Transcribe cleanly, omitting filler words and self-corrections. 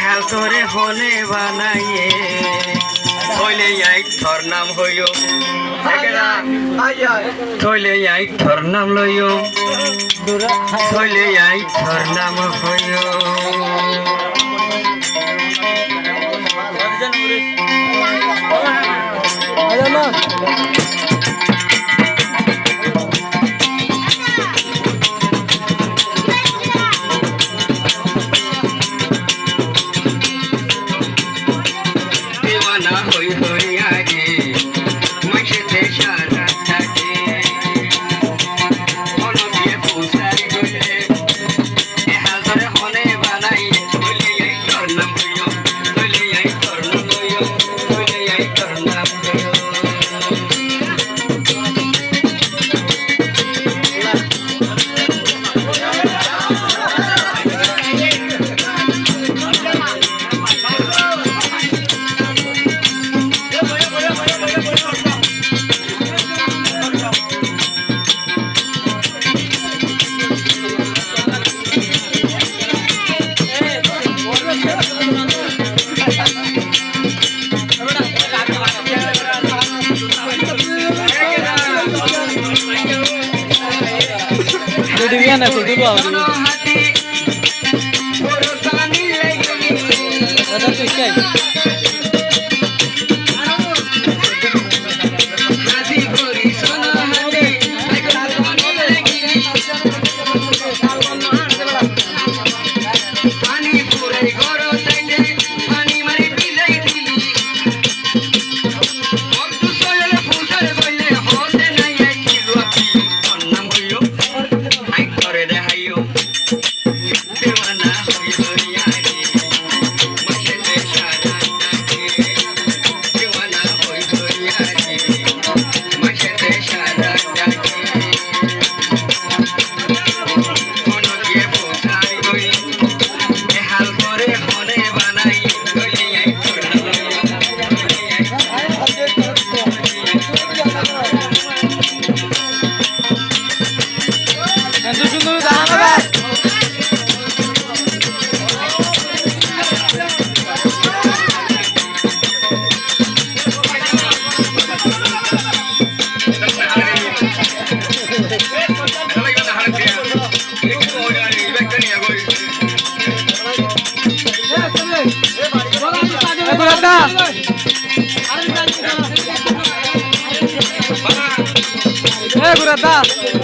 হাল করে হলে বানাইয়ে থইলে আই থর নাম হইও থইলে আই থর নাম লইও থইলে আই থর নাম হইও দেওয়ানা হই হই আগে মাসেতে সারা থাকে মনো দিয়ে পৌঁছাই গলে এ হাল ধরে হলে বানাই থইলে আই থর নাম হইও থইলে আই থর নাম হইও থইলে আই থর নাম হইও Diviana, tu dulu awal dulu. Ada tu ikai. Gurata.